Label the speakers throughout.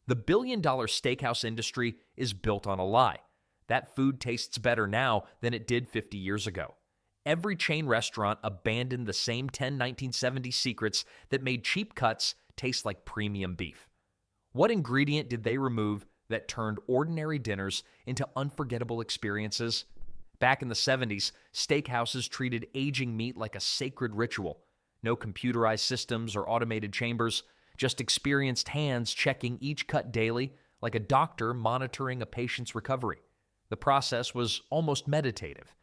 Speaker 1: The billion-dollar steakhouse industry is built on a lie. That food tastes better now than it did 50 years ago. Every chain restaurant abandoned the same 1970s secrets that made cheap cuts taste like premium beef. What ingredient did they remove that turned ordinary dinners into unforgettable experiences? Back in the 70s, steakhouses treated aging meat like a sacred ritual. No computerized systems or automated chambers, just experienced hands checking each cut daily, like a doctor monitoring a patient's recovery. The process was almost meditative.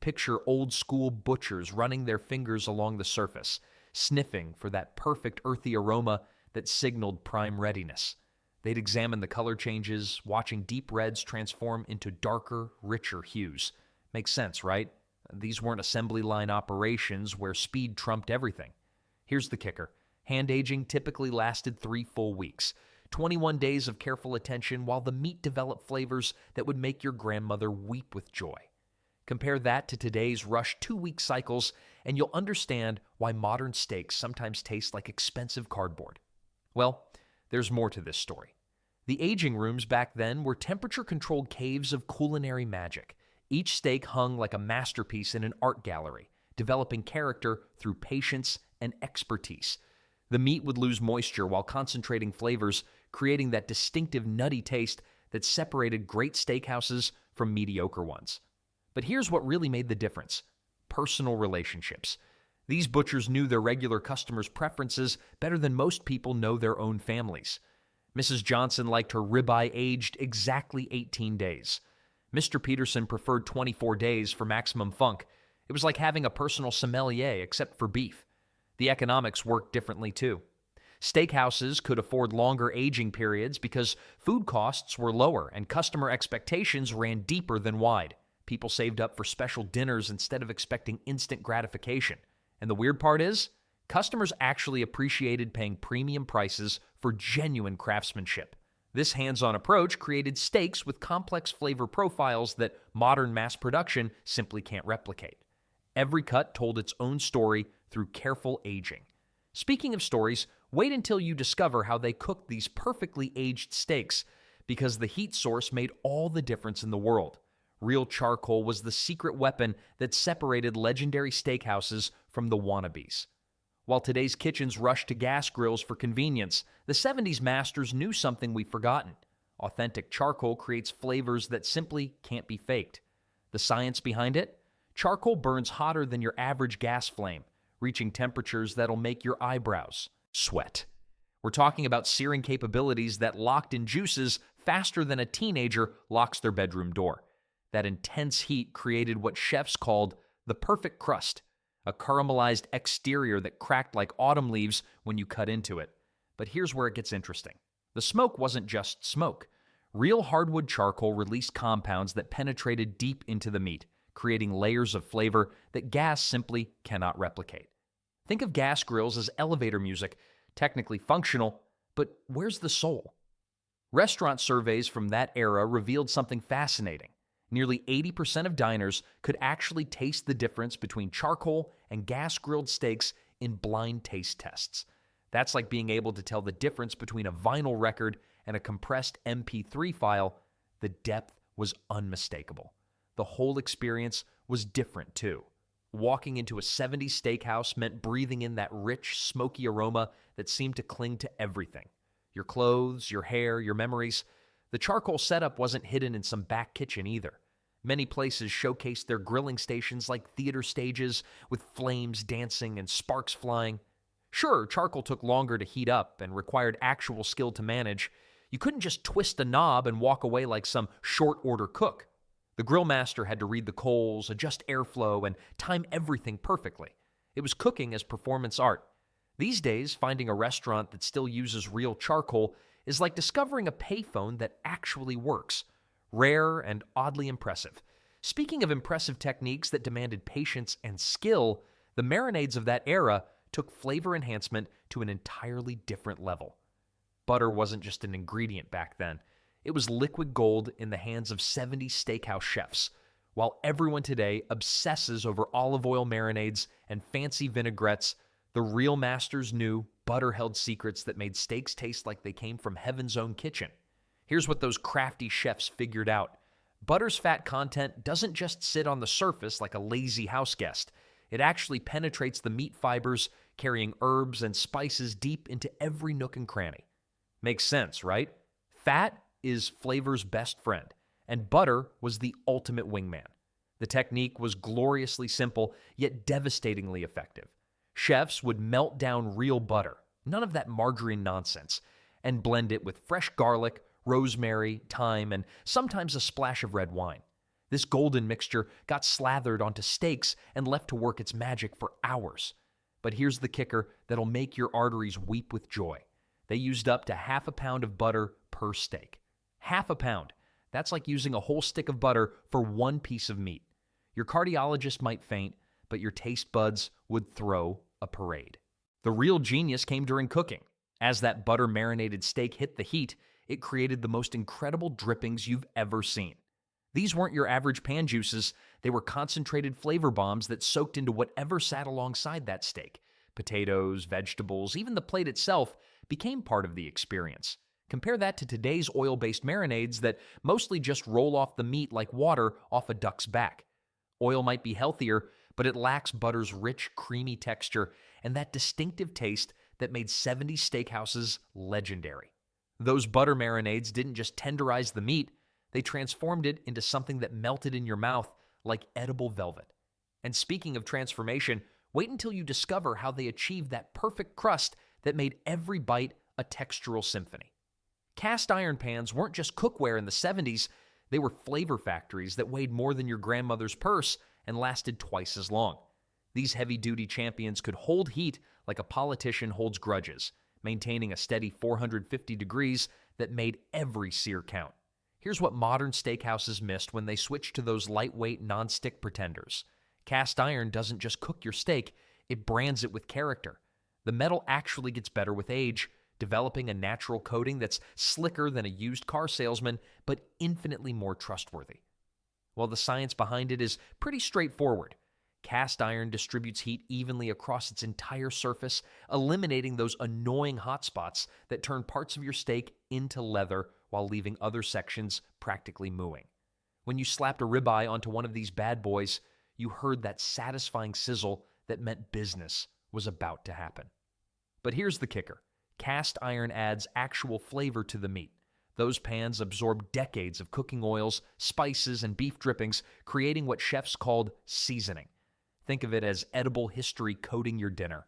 Speaker 1: Picture old-school butchers running their fingers along the surface, sniffing for that perfect earthy aroma that signaled prime readiness. They'd examine the color changes, watching deep reds transform into darker, richer hues. Makes sense, right? These weren't assembly line operations where speed trumped everything. Here's the kicker. Hand aging typically lasted 3 full weeks. 21 days of careful attention while the meat developed flavors that would make your grandmother weep with joy. Compare that to today's rushed 2-week cycles, and you'll understand why modern steaks sometimes taste like expensive cardboard. Well, there's more to this story. The aging rooms back then were temperature-controlled caves of culinary magic. Each steak hung like a masterpiece in an art gallery, developing character through patience and expertise. The meat would lose moisture while concentrating flavors, creating that distinctive nutty taste that separated great steakhouses from mediocre ones. But here's what really made the difference: personal relationships. These butchers knew their regular customers' preferences better than most people know their own families. Mrs. Johnson liked her ribeye aged exactly 18 days. Mr. Peterson preferred 24 days for maximum funk. It was like having a personal sommelier, except for beef. The economics worked differently too. Steakhouses could afford longer aging periods because food costs were lower and customer expectations ran deeper than wide. People saved up for special dinners instead of expecting instant gratification. And the weird part is, customers actually appreciated paying premium prices for genuine craftsmanship. This hands-on approach created steaks with complex flavor profiles that modern mass production simply can't replicate. Every cut told its own story through careful aging. Speaking of stories, wait until you discover how they cooked these perfectly aged steaks, because the heat source made all the difference in the world. Real charcoal was the secret weapon that separated legendary steakhouses from the wannabes. While today's kitchens rush to gas grills for convenience, the 70s masters knew something we've forgotten. Authentic charcoal creates flavors that simply can't be faked. The science behind it? Charcoal burns hotter than your average gas flame, reaching temperatures that'll make your eyebrows sweat. We're talking about searing capabilities that locked in juices faster than a teenager locks their bedroom door. That intense heat created what chefs called the perfect crust, a caramelized exterior that cracked like autumn leaves when you cut into it. But here's where it gets interesting. The smoke wasn't just smoke. Real hardwood charcoal released compounds that penetrated deep into the meat, creating layers of flavor that gas simply cannot replicate. Think of gas grills as elevator music, technically functional, but where's the soul? Restaurant surveys from that era revealed something fascinating. Nearly 80% of diners could actually taste the difference between charcoal and gas-grilled steaks in blind taste tests. That's like being able to tell the difference between a vinyl record and a compressed MP3 file. The depth was unmistakable. The whole experience was different too. Walking into a 70s steakhouse meant breathing in that rich, smoky aroma that seemed to cling to everything. Your clothes, your hair, your memories. The charcoal setup wasn't hidden in some back kitchen either. Many places showcased their grilling stations like theater stages, with flames dancing and sparks flying. Sure, charcoal took longer to heat up and required actual skill to manage. You couldn't just twist a knob and walk away like some short-order cook. The grill master had to read the coals, adjust airflow, and time everything perfectly. It was cooking as performance art. These days, finding a restaurant that still uses real charcoal is like discovering a payphone that actually works. Rare and oddly impressive. Speaking of impressive techniques that demanded patience and skill, the marinades of that era took flavor enhancement to an entirely different level. Butter wasn't just an ingredient back then. It was liquid gold in the hands of 70 steakhouse chefs. While everyone today obsesses over olive oil marinades and fancy vinaigrettes, The real masters knew butter held secrets that made steaks taste like they came from heaven's own kitchen. Here's what those crafty chefs figured out. Butter's fat content doesn't just sit on the surface like a lazy house guest. It actually penetrates the meat fibers, carrying herbs and spices deep into every nook and cranny. Makes sense, right? Fat is flavor's best friend, and butter was the ultimate wingman. The technique was gloriously simple, yet devastatingly effective. Chefs would melt down real butter, none of that margarine nonsense, and blend it with fresh garlic, rosemary, thyme, and sometimes a splash of red wine. This golden mixture got slathered onto steaks and left to work its magic for hours. But here's the kicker that'll make your arteries weep with joy. They used up to half a pound of butter per steak. Half a pound. That's like using a whole stick of butter for one piece of meat. Your cardiologist might faint, but your taste buds would throw a parade. The real genius came during cooking. As that butter-marinated steak hit the heat, it created the most incredible drippings you've ever seen. These weren't your average pan juices. They were concentrated flavor bombs that soaked into whatever sat alongside that steak. Potatoes, vegetables, even the plate itself became part of the experience. Compare that to today's oil-based marinades that mostly just roll off the meat like water off a duck's back. Oil might be healthier, but it lacks butter's rich, creamy texture and that distinctive taste that made 70s steakhouses legendary. Those butter marinades didn't just tenderize the meat, they transformed it into something that melted in your mouth like edible velvet. And speaking of transformation, wait until you discover how they achieved that perfect crust that made every bite a textural symphony. Cast iron pans weren't just cookware in the 70s, they were flavor factories that weighed more than your grandmother's purse and lasted twice as long. These heavy-duty champions could hold heat like a politician holds grudges, maintaining a steady 450 degrees that made every sear count. Here's what modern steakhouses missed when they switched to those lightweight, non-stick pretenders. Cast iron doesn't just cook your steak, it brands it with character. The metal actually gets better with age, developing a natural coating that's slicker than a used car salesman, but infinitely more trustworthy. Well, the science behind it is pretty straightforward. Cast iron distributes heat evenly across its entire surface, eliminating those annoying hot spots that turn parts of your steak into leather while leaving other sections practically mooing. When you slapped a ribeye onto one of these bad boys, you heard that satisfying sizzle that meant business was about to happen. But here's the kicker. Cast iron adds actual flavor to the meat. Those pans absorb decades of cooking oils, spices, and beef drippings, creating what chefs called seasoning. Think of it as edible history coating your dinner.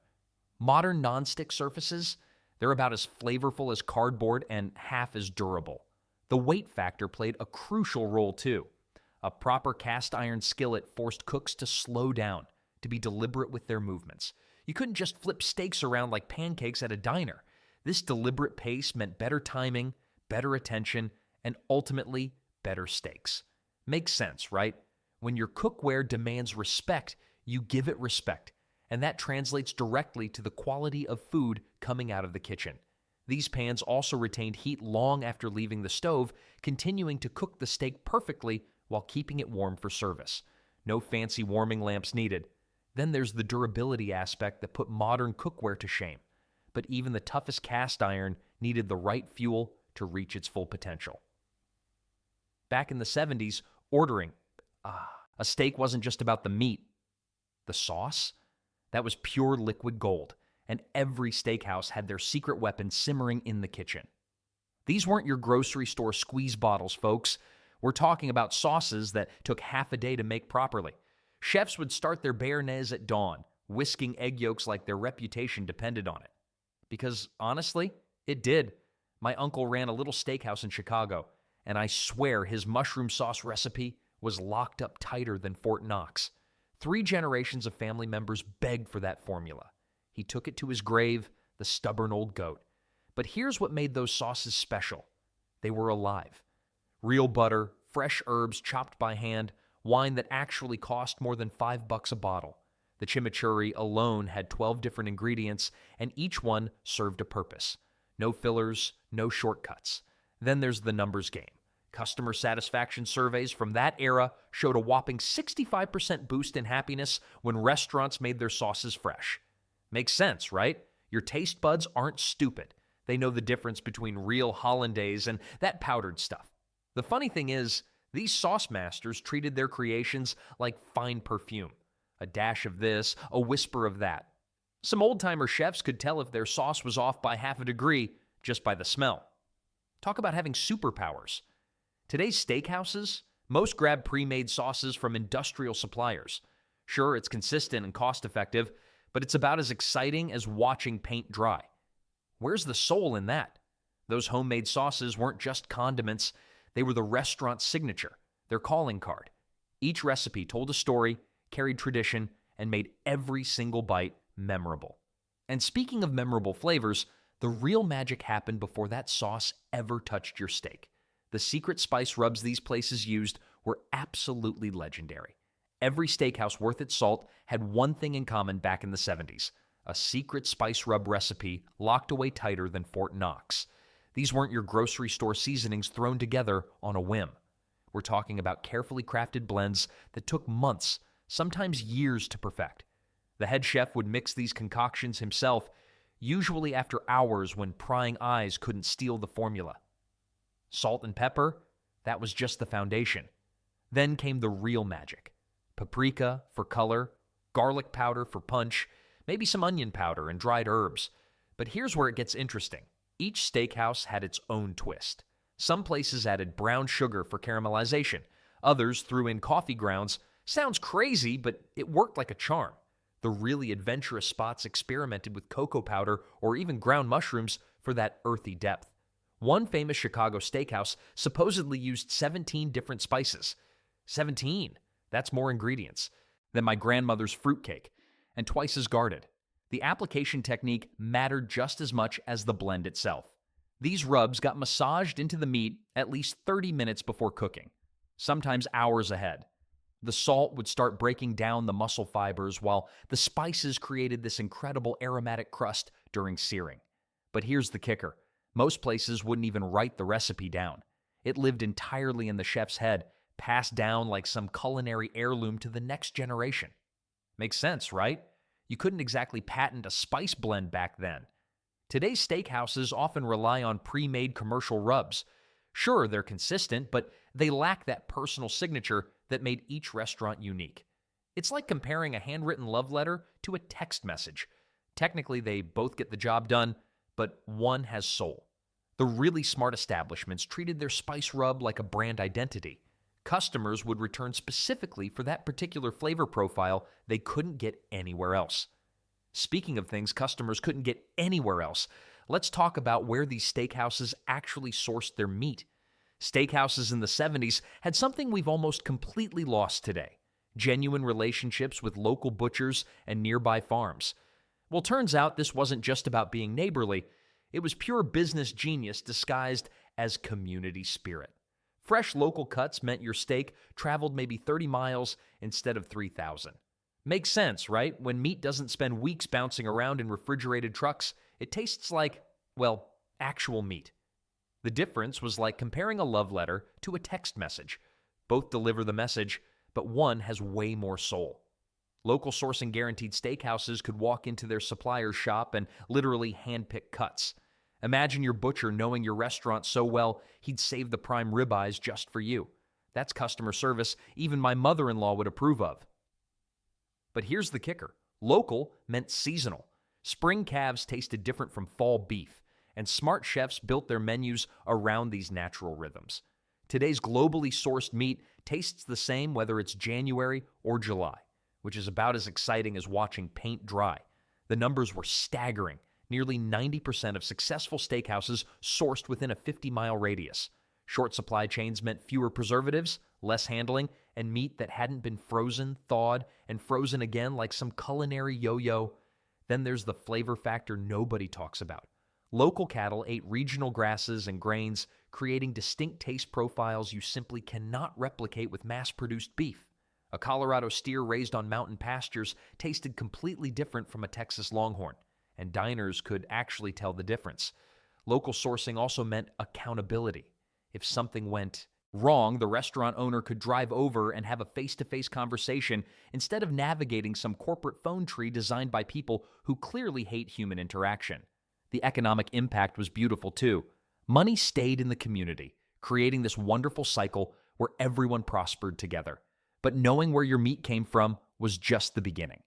Speaker 1: Modern nonstick surfaces, they're about as flavorful as cardboard and half as durable. The weight factor played a crucial role too. A proper cast iron skillet forced cooks to slow down, to be deliberate with their movements. You couldn't just flip steaks around like pancakes at a diner. This deliberate pace meant better timing, better attention, and ultimately better steaks. Makes sense, right? When your cookware demands respect, you give it respect, and that translates directly to the quality of food coming out of the kitchen. These pans also retained heat long after leaving the stove, continuing to cook the steak perfectly while keeping it warm for service. No fancy warming lamps needed. Then there's the durability aspect that put modern cookware to shame. But even the toughest cast iron needed the right fuel to reach its full potential. Back in the 70s, ordering a steak wasn't just about the meat. The sauce? That was pure liquid gold, and every steakhouse had their secret weapon simmering in the kitchen. These weren't your grocery store squeeze bottles, folks. We're talking about sauces that took half a day to make properly. Chefs would start their béarnaise at dawn, whisking egg yolks like their reputation depended on it. Because honestly, it did. My uncle ran a little steakhouse in Chicago, and I swear his mushroom sauce recipe was locked up tighter than Fort Knox. 3 generations of family members begged for that formula. He took it to his grave, the stubborn old goat. But here's what made those sauces special. They were alive. Real butter, fresh herbs chopped by hand, wine that actually cost more than $5 a bottle. The chimichurri alone had 12 different ingredients, and each one served a purpose. No fillers, no shortcuts. Then there's the numbers game. Customer satisfaction surveys from that era showed a whopping 65% boost in happiness when restaurants made their sauces fresh. Makes sense, right? Your taste buds aren't stupid. They know the difference between real hollandaise and that powdered stuff. The funny thing is, these sauce masters treated their creations like fine perfume. A dash of this, a whisper of that. Some old-timer chefs could tell if their sauce was off by half a degree just by the smell. Talk about having superpowers. Today's steakhouses, most grab pre-made sauces from industrial suppliers. Sure, it's consistent and cost-effective, but it's about as exciting as watching paint dry. Where's the soul in that? Those homemade sauces weren't just condiments, they were the restaurant's signature, their calling card. Each recipe told a story, carried tradition, and made every single bite memorable. And speaking of memorable flavors, the real magic happened before that sauce ever touched your steak. The secret spice rubs these places used were absolutely legendary. Every steakhouse worth its salt had one thing in common back in the 70s, a secret spice rub recipe locked away tighter than Fort Knox. These weren't your grocery store seasonings thrown together on a whim. We're talking about carefully crafted blends that took months, sometimes years to perfect. The head chef would mix these concoctions himself, usually after hours when prying eyes couldn't steal the formula. Salt and pepper, that was just the foundation. Then came the real magic. Paprika for color, garlic powder for punch, maybe some onion powder and dried herbs. But here's where it gets interesting. Each steakhouse had its own twist. Some places added brown sugar for caramelization. Others threw in coffee grounds. Sounds crazy, but it worked like a charm. The really adventurous spots experimented with cocoa powder or even ground mushrooms for that earthy depth. One famous Chicago steakhouse supposedly used 17 different spices. 17! That's more ingredients than my grandmother's fruitcake, and twice as guarded. The application technique mattered just as much as the blend itself. These rubs got massaged into the meat at least 30 minutes before cooking, sometimes hours ahead. The salt would start breaking down the muscle fibers while the spices created this incredible aromatic crust during searing. But here's the kicker. Most places wouldn't even write the recipe down. It lived entirely in the chef's head, passed down like some culinary heirloom to the next generation. Makes sense, right? You couldn't exactly patent a spice blend back then. Today's steakhouses often rely on pre-made commercial rubs. Sure, they're consistent, but they lack that personal signature that made each restaurant unique. It's like comparing a handwritten love letter to a text message. Technically, they both get the job done, but one has soul. The really smart establishments treated their spice rub like a brand identity. Customers would return specifically for that particular flavor profile they couldn't get anywhere else. Speaking of things customers couldn't get anywhere else, let's talk about where these steakhouses actually sourced their meat. Steakhouses in the 70s had something we've almost completely lost today: genuine relationships with local butchers and nearby farms. Well, turns out this wasn't just about being neighborly. It was pure business genius disguised as community spirit. Fresh local cuts meant your steak traveled maybe 30 miles instead of 3,000. Makes sense, right? When meat doesn't spend weeks bouncing around in refrigerated trucks, it tastes like, well, actual meat. The difference was like comparing a love letter to a text message. Both deliver the message, but one has way more soul. Local sourcing guaranteed steakhouses could walk into their supplier's shop and literally handpick cuts. Imagine your butcher knowing your restaurant so well he'd save the prime ribeyes just for you. That's customer service even my mother-in-law would approve of. But here's the kicker. Local meant seasonal. Spring calves tasted different from fall beef, and smart chefs built their menus around these natural rhythms. Today's globally sourced meat tastes the same whether it's January or July, which is about as exciting as watching paint dry. The numbers were staggering. Nearly 90% of successful steakhouses sourced within a 50-mile radius. Short supply chains meant fewer preservatives, less handling, and meat that hadn't been frozen, thawed, and frozen again like some culinary yo-yo. Then there's the flavor factor nobody talks about. Local cattle ate regional grasses and grains, creating distinct taste profiles you simply cannot replicate with mass-produced beef. A Colorado steer raised on mountain pastures tasted completely different from a Texas longhorn, and diners could actually tell the difference. Local sourcing also meant accountability. If something went Wrong, the restaurant owner could drive over and have a face-to-face conversation instead of navigating some corporate phone tree designed by people who clearly hate human interaction. The economic impact was beautiful too. Money stayed in the community, creating this wonderful cycle where everyone prospered together. But knowing where your meat came from was just the beginning.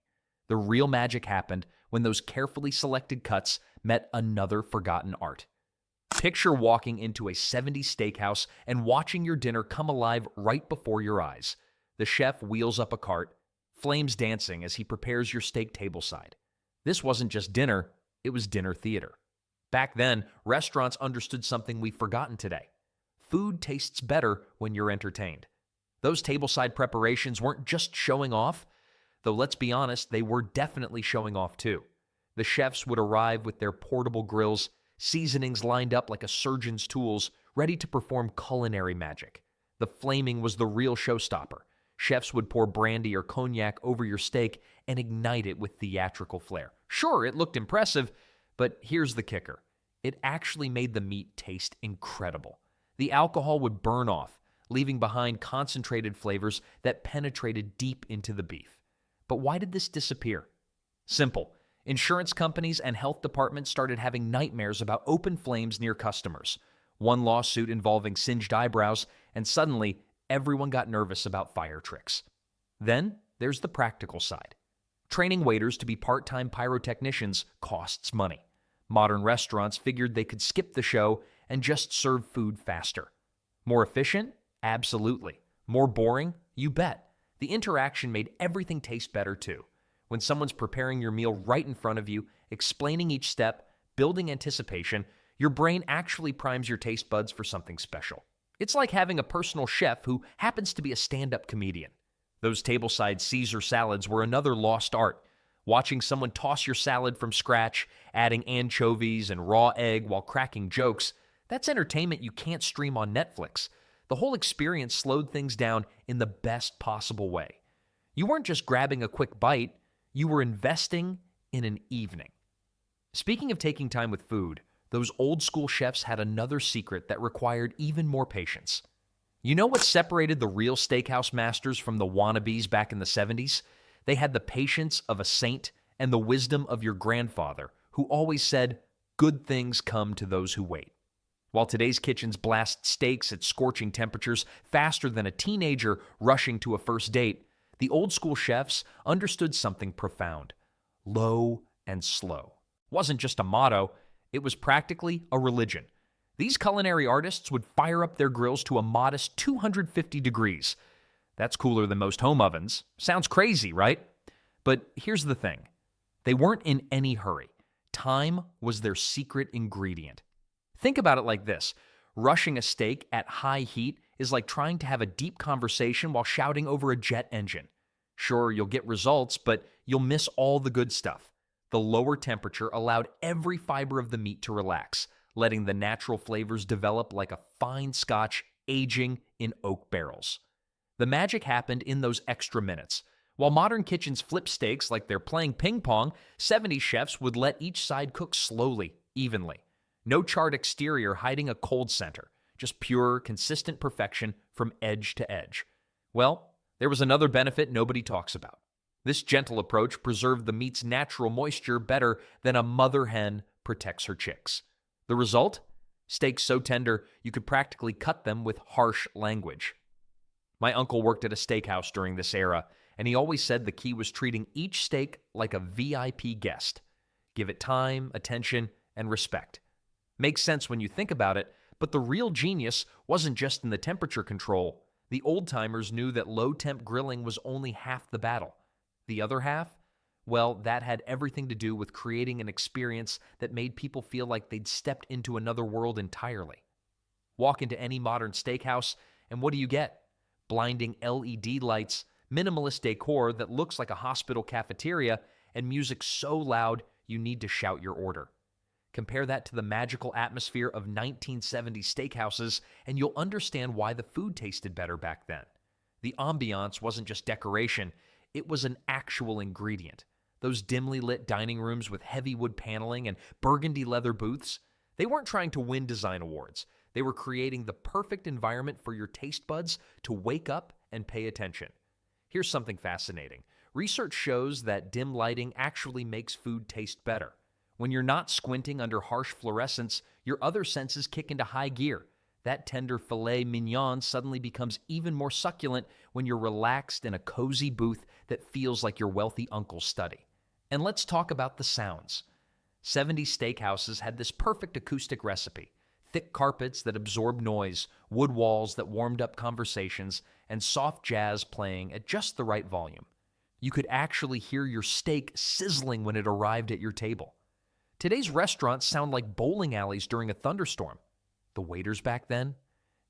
Speaker 1: The real magic happened when those carefully selected cuts met another forgotten art. Picture walking into a 70s steakhouse and watching your dinner come alive right before your eyes. The chef wheels up a cart, flames dancing as he prepares your steak tableside. This wasn't just dinner, it was dinner theater. Back then, restaurants understood something we've forgotten today. Food tastes better when you're entertained. Those tableside preparations weren't just showing off, though let's be honest, they were definitely showing off too. The chefs would arrive with their portable grills, seasonings lined up like a surgeon's tools, ready to perform culinary magic. The flaming was the real showstopper. Chefs would pour brandy or cognac over your steak and ignite it with theatrical flair. Sure, it looked impressive, but here's the kicker. It actually made the meat taste incredible. The alcohol would burn off, leaving behind concentrated flavors that penetrated deep into the beef. But why did this disappear? Simple. Insurance companies and health departments started having nightmares about open flames near customers. One lawsuit involving singed eyebrows, and suddenly everyone got nervous about fire tricks. Then there's the practical side. Training waiters to be part-time pyrotechnicians costs money. Modern restaurants figured they could skip the show and just serve food faster. More efficient? Absolutely. More boring? You bet. The interaction made everything taste better too. When someone's preparing your meal right in front of you, explaining each step, building anticipation, your brain actually primes your taste buds for something special. It's like having a personal chef who happens to be a stand-up comedian. Those tableside Caesar salads were another lost art. Watching someone toss your salad from scratch, adding anchovies and raw egg while cracking jokes, that's entertainment you can't stream on Netflix. The whole experience slowed things down in the best possible way. You weren't just grabbing a quick bite, you were investing in an evening. Speaking of taking time with food, those old school chefs had another secret that required even more patience. You know what separated the real steakhouse masters from the wannabes back in the 70s? They had the patience of a saint and the wisdom of your grandfather, who always said, "Good things come to those who wait." While today's kitchens blast steaks at scorching temperatures faster than a teenager rushing to a first date, the old school chefs understood something profound. Low and slow. Wasn't just a motto, it was practically a religion. These culinary artists would fire up their grills to a modest 250 degrees. That's cooler than most home ovens. Sounds crazy, right? But here's the thing. They weren't in any hurry. Time was their secret ingredient. Think about it like this. Rushing a steak at high heat is like trying to have a deep conversation while shouting over a jet engine. Sure, you'll get results, but you'll miss all the good stuff. The lower temperature allowed every fiber of the meat to relax, letting the natural flavors develop like a fine scotch aging in oak barrels. The magic happened in those extra minutes. While modern kitchens flip steaks like they're playing ping pong, 70s chefs would let each side cook slowly, evenly. No charred exterior hiding a cold center. Just pure, consistent perfection from edge to edge. Well, there was another benefit nobody talks about. This gentle approach preserved the meat's natural moisture better than a mother hen protects her chicks. The result? Steaks so tender you could practically cut them with harsh language. My uncle worked at a steakhouse during this era, and he always said the key was treating each steak like a VIP guest. Give it time, attention, and respect. Makes sense when you think about it, but the real genius wasn't just in the temperature control. The old-timers knew that low-temp grilling was only half the battle. The other half? Well, that had everything to do with creating an experience that made people feel like they'd stepped into another world entirely. Walk into any modern steakhouse, and what do you get? Blinding LED lights, minimalist decor that looks like a hospital cafeteria, and music so loud you need to shout your order. Compare that to the magical atmosphere of 1970s steakhouses, and you'll understand why the food tasted better back then. The ambiance wasn't just decoration, it was an actual ingredient. Those dimly lit dining rooms with heavy wood paneling and burgundy leather booths, they weren't trying to win design awards. They were creating the perfect environment for your taste buds to wake up and pay attention. Here's something fascinating. Research shows that dim lighting actually makes food taste better. When you're not squinting under harsh fluorescence, your other senses kick into high gear. That tender filet mignon suddenly becomes even more succulent when you're relaxed in a cozy booth that feels like your wealthy uncle's study. And let's talk about the sounds. 70s steakhouses had this perfect acoustic recipe. Thick carpets that absorbed noise, wood walls that warmed up conversations, and soft jazz playing at just the right volume. You could actually hear your steak sizzling when it arrived at your table. Today's restaurants sound like bowling alleys during a thunderstorm. The waiters back then,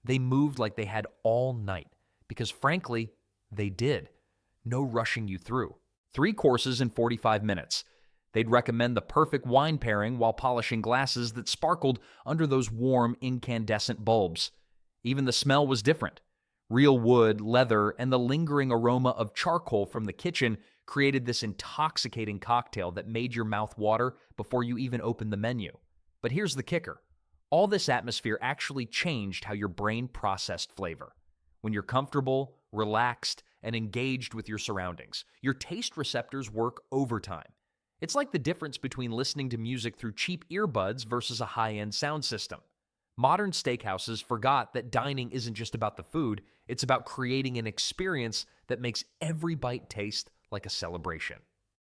Speaker 1: they moved like they had all night, because frankly, they did. No rushing you through. 3 courses in 45 minutes. They'd recommend the perfect wine pairing while polishing glasses that sparkled under those warm, incandescent bulbs. Even the smell was different. Real wood, leather, and the lingering aroma of charcoal from the kitchen created this intoxicating cocktail that made your mouth water before you even opened the menu. But here's the kicker. All this atmosphere actually changed how your brain processed flavor. When you're comfortable, relaxed, and engaged with your surroundings, your taste receptors work overtime. It's like the difference between listening to music through cheap earbuds versus a high-end sound system. Modern steakhouses forgot that dining isn't just about the food, it's about creating an experience that makes every bite taste like a celebration.